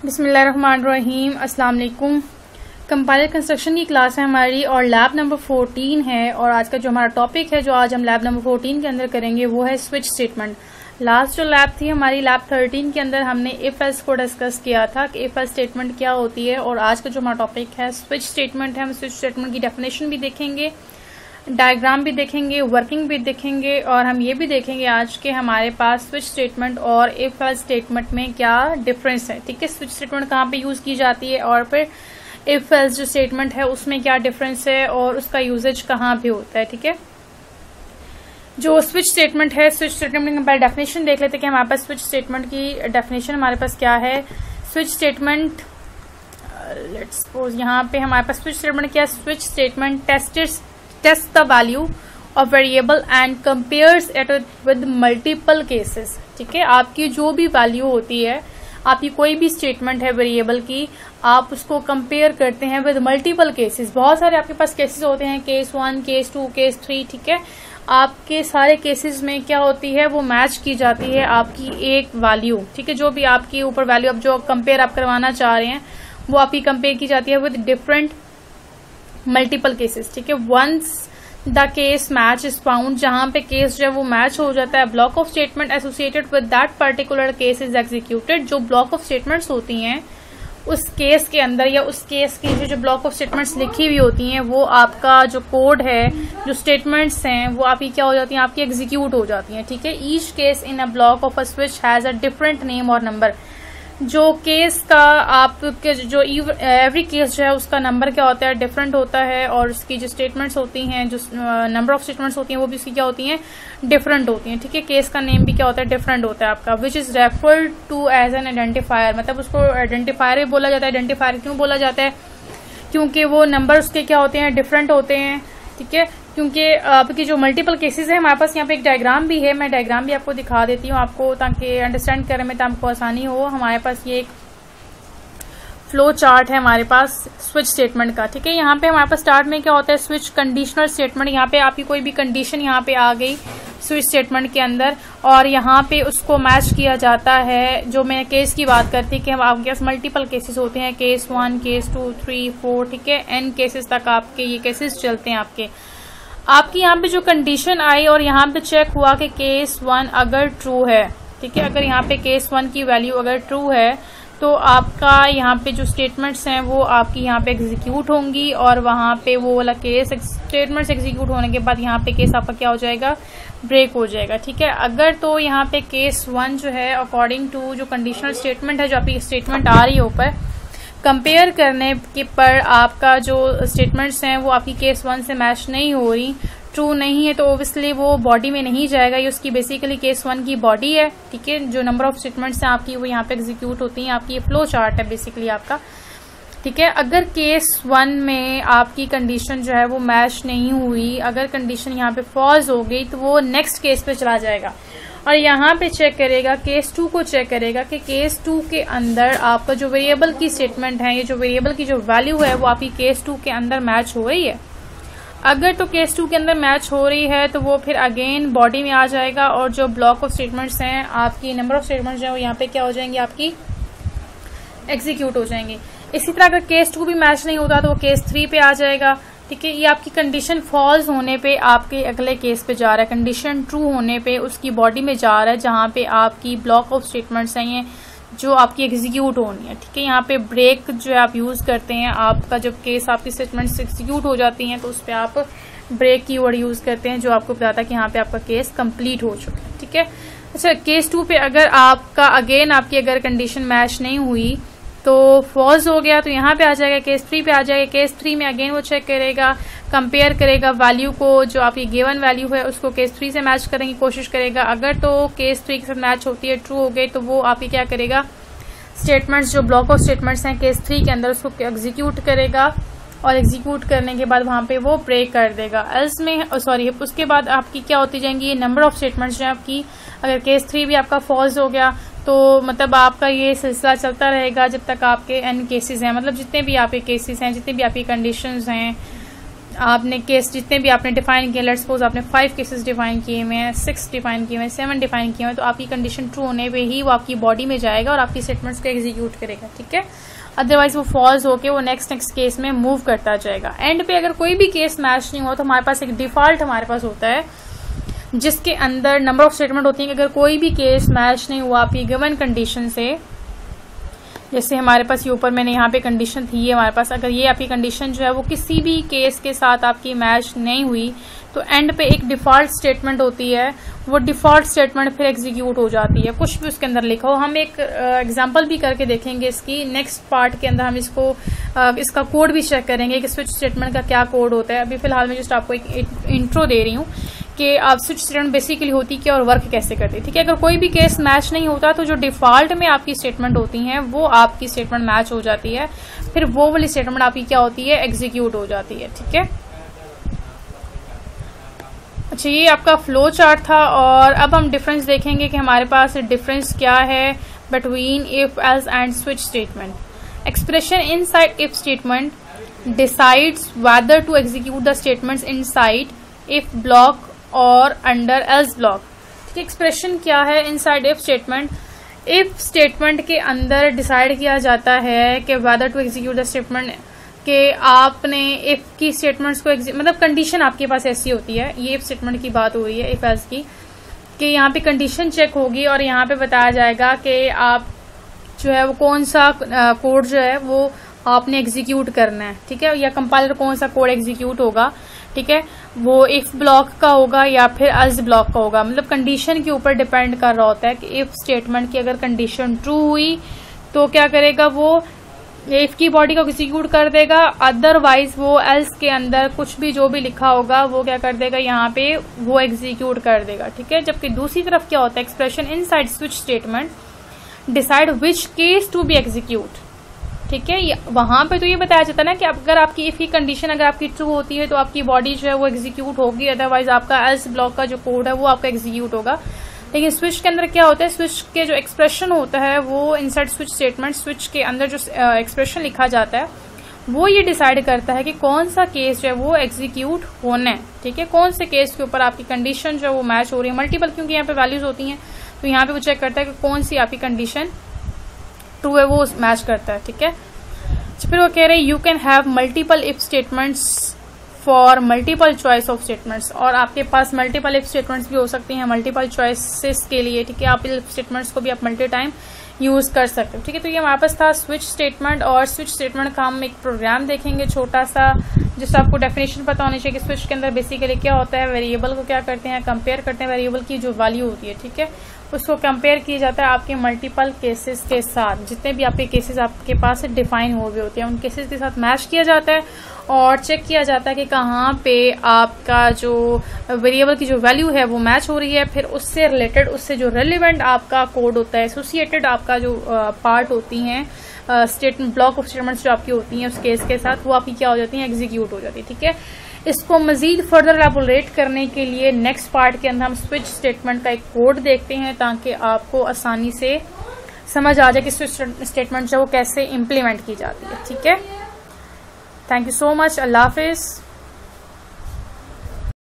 बिस्मिल्लाहिर्रहमानिर्रहीम। अस्सलाम वालेकुम। कंपाइलर कंस्ट्रक्शन की क्लास है हमारी और लैब नंबर 14 है। और आज का जो हमारा टॉपिक है जो आज हम लैब नंबर 14 के अंदर करेंगे वो है स्विच स्टेटमेंट। लास्ट जो लैब थी हमारी लैब 13 के अंदर हमने इफ एल्स को डिस्कस किया था कि इफ एल्स स्टेटमेंट क्या होती है। और आज का जो हमारा टॉपिक है स्विच स्टेटमेंट है। हम स्विच स्टेटमेंट की डेफिनेशन भी देखेंगे, डायग्राम भी देखेंगे, वर्किंग भी देखेंगे और हम ये भी देखेंगे आज के हमारे पास स्विच स्टेटमेंट और इफ एल्स स्टेटमेंट में क्या डिफरेंस है। ठीक है, स्विच स्टेटमेंट कहाँ पे यूज की जाती है और फिर इफ एल्स जो स्टेटमेंट है उसमें क्या डिफरेंस है और उसका यूजेज कहाँ पे होता है। ठीक है, जो स्विच स्टेटमेंट है, स्विच स्टेटमेंट की पहले डेफिनेशन देख लेते हैं कि हमारे पास स्विच स्टेटमेंट की डेफिनेशन हमारे पास क्या है। स्विच स्टेटमेंट लेट्स सपोज यहाँ पे हमारे पास स्विच स्टेटमेंट क्या है। Switch statement test the value of variable and compares it with multiple cases. ठीक है, आपकी जो भी वैल्यू होती है, आपकी कोई भी स्टेटमेंट है वेरिएबल की, आप उसको कंपेयर करते हैं विद मल्टीपल केसेस। बहुत सारे आपके पास केसेस होते हैं, केस 1, केस 2, केस 3। ठीक है, आपके सारे केसेस में क्या होती है वो मैच की जाती है आपकी एक वैल्यू। ठीक है, जो भी आपकी ऊपर वैल्यू आप जो कंपेयर आप करवाना चाह रहे हैं वो आपकी कंपेयर की जाती है विद डिफरेंट मल्टीपल केसेस। ठीक है, once the case match is found, जहां पे केस जो है वो मैच हो जाता है, block of statement associated with that particular case is executed. जो ब्लॉक ऑफ स्टेटमेंट्स होती हैं उस केस के अंदर या उस केस की जो ब्लॉक ऑफ स्टेटमेंट्स लिखी हुई होती हैं वो आपका जो कोड है, जो स्टेटमेंट्स हैं वो आपकी क्या हो जाती हैं, आपकी एग्जीक्यूट हो जाती हैं। ठीक है, each case in a block of a switch has a different name और नंबर। जो केस का आपके जो एवरी केस जो है उसका नंबर क्या होता है, डिफरेंट होता है। और उसकी जो स्टेटमेंट्स होती हैं, जो नंबर ऑफ स्टेटमेंट्स होती हैं वो भी उसकी क्या होती हैं, डिफरेंट होती हैं। ठीक है, केस का नेम भी क्या होता है, डिफरेंट होता है आपका। Which is referred to as an identifier, मतलब उसको आइडेंटिफायर भी बोला जाता है। आइडेंटिफायर क्यों बोला जाता है, क्योंकि वो नंबर उसके क्या होते हैं, डिफरेंट होते हैं। ठीक है, क्योंकि आपकी जो मल्टीपल केसेस है, हमारे पास यहाँ पे एक डायग्राम भी है, मैं डायग्राम भी आपको दिखा देती हूँ आपको ताकि अंडरस्टैंड करने में आपको आसानी हो। हमारे पास ये एक फ्लो चार्ट है हमारे पास स्विच स्टेटमेंट का। ठीक है, यहाँ पे हमारे पास स्टार्ट में क्या होता है, स्विच कंडीशनल स्टेटमेंट। यहाँ पे आपकी कोई भी कंडीशन यहाँ पे आ गई स्विच स्टेटमेंट के अंदर और यहाँ पे उसको मैच किया जाता है। जो मैं केस की बात करती कि आपके पास मल्टीपल केसेस होते हैं, केस 1, केस 2, 3, 4। ठीक है, n केसेस तक आपके ये केसेस चलते हैं आपकी यहाँ पे जो कंडीशन आई और यहाँ पे चेक हुआ कि केस 1 अगर ट्रू है। ठीक है, अगर यहाँ पे केस 1 की वैल्यू अगर ट्रू है तो आपका यहाँ पे जो स्टेटमेंट्स हैं वो आपकी यहाँ पे एग्जीक्यूट होंगी और वहां पे वो वाला केस स्टेटमेंट्स एग्जीक्यूट होने के बाद यहाँ पे केस आपका क्या हो जाएगा, ब्रेक हो जाएगा। ठीक है, अगर तो यहाँ पे केस 1 जो है अकॉर्डिंग टू जो कंडीशनल स्टेटमेंट है, जो आपकी स्टेटमेंट आ रही है ऊपर, कंपेयर करने के पर आपका जो स्टेटमेंट्स हैं वो आपकी केस 1 से मैच नहीं हो रही, ट्रू नहीं है, तो ओब्वियसली वो बॉडी में नहीं जाएगा। ये उसकी बेसिकली केस 1 की बॉडी है। ठीक है, जो नंबर ऑफ स्टेटमेंट्स हैं आपकी वो यहाँ पे एग्जीक्यूट होती हैं। आपकी ये फ्लो चार्ट है बेसिकली आपका। ठीक है, अगर केस 1 में आपकी कंडीशन जो है वो मैच नहीं हुई, अगर कंडीशन यहाँ पे फॉल्स हो गई तो वो नेक्स्ट केस पे चला जाएगा और यहाँ पे चेक करेगा, केस 2 को चेक करेगा कि केस 2 के अंदर आपका जो वेरिएबल की स्टेटमेंट है, ये जो वेरिएबल की जो वैल्यू है वो आपकी केस 2 के अंदर मैच हो रही है। अगर तो केस 2 के अंदर मैच हो रही है तो वो फिर अगेन बॉडी में आ जाएगा और जो ब्लॉक ऑफ स्टेटमेंट्स हैं, आपकी नंबर ऑफ स्टेटमेंट्स जो है वो यहाँ पे क्या हो जाएंगे, आपकी एग्जीक्यूट हो जाएंगे। इसी तरह अगर केस 2 भी मैच नहीं होता तो वो केस 3 पे आ जाएगा। ठीक है, ये आपकी कंडीशन फॉल्स होने पे आपके अगले केस पे जा रहा है, कंडीशन ट्रू होने पे उसकी बॉडी में जा रहा है जहां पे आपकी ब्लॉक ऑफ स्टेटमेंट्स हैं ये जो आपकी एग्जीक्यूट होनी है। ठीक है, यहाँ पे ब्रेक जो है आप यूज करते हैं। आपका जब केस आपकी स्टेटमेंट्स एग्जीक्यूट हो जाती हैं तो उस पर आप ब्रेक की वर्ड यूज करते हैं जो आपको बताता है कि यहाँ पे आपका केस कंप्लीट हो चुका है। ठीक है, अच्छा केस 2 पे अगर आपका अगेन आपकी अगर कंडीशन मैच नहीं हुई तो फॉल्स हो गया तो यहाँ पे आ जाएगा, केस 3 पे आ जाएगा। केस 3 में अगेन वो चेक करेगा, कंपेयर करेगा वैल्यू को, जो आपकी गिवन वैल्यू है उसको केस 3 से मैच करने की कोशिश करेगा। अगर तो केस 3 के साथ मैच होती है, ट्रू हो गई, तो वो आपकी क्या करेगा, स्टेटमेंट्स जो ब्लॉक ऑफ स्टेटमेंट्स हैं केस 3 के अंदर उसको एग्जीक्यूट करेगा और एग्जीक्यूट करने के बाद वहां पे वो ब्रेक कर देगा। एल्स में सॉरी उसके बाद आपकी क्या होती जाएंगी, ये नंबर ऑफ स्टेटमेंट्स जो है आपकी, अगर केस 3 भी आपका फॉल्स हो गया तो मतलब आपका ये सिलसिला चलता रहेगा जब तक आपके n केसेस हैं, मतलब जितने भी आपके केसेस हैं, जितने भी आपकी कंडीशंस हैं, आपने केस जितने भी आपने डिफाइन किए, लेट्स सपोज आपने 5 केसेस डिफाइन किए हुए हैं, 6 डिफाइन किए हुए हैं, 7 डिफाइन किए हुए हैं, तो आपकी कंडीशन ट्रू होने पे ही वो आपकी बॉडी में जाएगा और आपकी स्टेटमेंट्स को एग्जीक्यूट करेगा, ठीक है। अदरवाइज वो फॉल्स होके वो नेक्स्ट केस में मूव करता जाएगा। एंड पे अगर कोई भी केस मैच नहीं हुआ तो हमारे पास एक डिफॉल्ट हमारे पास होता है जिसके अंदर नंबर ऑफ स्टेटमेंट होती है कि अगर कोई भी केस मैच नहीं हुआ आपकी गिवन कंडीशन से, जैसे हमारे पास ये ऊपर मैंने यहाँ पे कंडीशन थी, ये हमारे पास अगर ये आपकी कंडीशन जो है वो किसी भी केस के साथ आपकी मैच नहीं हुई तो एंड पे एक डिफॉल्ट स्टेटमेंट होती है, वो डिफॉल्ट स्टेटमेंट फिर एग्जीक्यूट हो जाती है, कुछ भी उसके अंदर लिखा हो। हम एक एग्जांपल भी करके देखेंगे इसकी, नेक्स्ट पार्ट के अंदर हम इसका कोड भी चेक करेंगे कि स्विच स्टेटमेंट का क्या कोड होता है। अभी फिलहाल मैं जस्ट आपको एक इंट्रो दे रही हूँ कि आप स्विच स्टेटमेंट बेसिकली होती क्या और वर्क कैसे करती है, ठीक है। अगर कोई भी केस मैच नहीं होता तो जो डिफॉल्ट में आपकी स्टेटमेंट होती हैं वो आपकी स्टेटमेंट मैच हो जाती है, फिर वो वाली स्टेटमेंट आपकी क्या होती है, एग्जीक्यूट हो जाती है, ठीक है। अच्छा, ये आपका फ्लो चार्ट था और अब हम डिफरेंस देखेंगे कि हमारे पास डिफरेंस क्या है between if, else and switch statement. Expression inside if statement decides whether to execute the statements inside if block और अंडर एल्स ब्लॉक, ठीक है। एक्सप्रेशन क्या है inside if statement, if statement के अंदर डिसाइड किया जाता है कि whether to execute the statement, कि आपने इफ की स्टेटमेंट्स को मतलब कंडीशन आपके पास ऐसी होती है, ये इफ स्टेटमेंट की बात हो रही है, इफ एल्स की, कि यहाँ पे कंडीशन चेक होगी और यहाँ पे बताया जाएगा कि आप जो है वो कौन सा कोड जो है वो आपने एग्जीक्यूट करना है, ठीक है, या कंपाइलर कौन सा कोड एग्जीक्यूट होगा, ठीक है, वो इफ ब्लॉक का होगा या फिर एल्स ब्लॉक का होगा। मतलब कंडीशन के ऊपर डिपेंड कर रहा होता है कि इफ स्टेटमेंट की अगर कंडीशन ट्रू हुई तो क्या करेगा, वो इफ की बॉडी को एग्जीक्यूट कर देगा, अदरवाइज वो एल्स के अंदर कुछ भी जो भी लिखा होगा वो क्या कर देगा, यहाँ पे वो एग्जीक्यूट कर देगा, ठीक है। जबकि दूसरी तरफ क्या होता है, expression inside switch statement decide which case to be execute, ठीक है। वहां पे तो ये बताया जाता है ना कि अगर आपकी इफ की कंडीशन अगर आपकी ट्रू होती है तो आपकी बॉडी जो है वो एग्जीक्यूट होगी, अदरवाइज आपका एल्स ब्लॉक का जो कोड है वो आपका एग्जीक्यूट होगा। लेकिन स्विच के अंदर क्या होता है, स्विच के जो एक्सप्रेशन होता है वो इनसाइड स्विच स्टेटमेंट, स्विच के अंदर जो एक्सप्रेशन लिखा जाता है वो ये डिसाइड करता है कि कौन सा केस जो है वो एग्जीक्यूट होना है, ठीक है, कौन से केस के ऊपर आपकी कंडीशन जो है वो मैच हो रही है। मल्टीपल क्योंकि यहाँ पे वैल्यूज होती हैं तो यहाँ पे वो चेक करता है कि कौन सी आपकी कंडीशन ट्रू है वो मैच करता है, ठीक है। फिर वो कह रहे हैं you can have multiple if statements for multiple choice of statements, और आपके पास मल्टीपल इफ स्टेटमेंट्स भी हो सकती हैं मल्टीपल चॉइसेस के लिए, ठीक है। आप इफ स्टेटमेंट्स को भी आप मल्टी टाइम यूज कर सकते हो, ठीक है। तो ये हमारे पास था स्विच स्टेटमेंट, और स्विच स्टेटमेंट का हम एक प्रोग्राम देखेंगे छोटा सा, जिससे आपको डेफिनेशन पता होनी चाहिए कि स्विच के अंदर बेसिकली क्या होता है। वेरिएबल को क्या करते हैं, कंपेयर करते हैं वेरिएबल की जो वैल्यू होती है, ठीक है, उसको कंपेयर किया जाता है आपके मल्टीपल केसेस के साथ। जितने भी आपके केसेस आपके पास डिफाइन हुए होते हैं उन केसेस के साथ मैच किया जाता है और चेक किया जाता है कि कहाँ पे आपका जो वेरिएबल की जो वैल्यू है वो मैच हो रही है। फिर उससे रिलेटेड, उससे जो रेलिवेंट आपका कोड होता है, एसोसिएटेड आपका जो पार्ट होती हैं स्टेटमेंट, ब्लॉक ऑफ स्टेटमेंट्स जो आपकी होती हैं उस केस के साथ, वो आपकी क्या हो जाती है, एग्जीक्यूट हो जाती है, ठीक है। इसको मजीद फर्दर एलैबोरेट करने के लिए नेक्स्ट पार्ट के अंदर हम स्विच स्टेटमेंट का एक कोड देखते हैं ताकि आपको आसानी से समझ आ जाए कि स्विच स्टेटमेंट जो वो कैसे इम्प्लीमेंट की जाती है, ठीक है। Thank you so much, Allah Hafiz.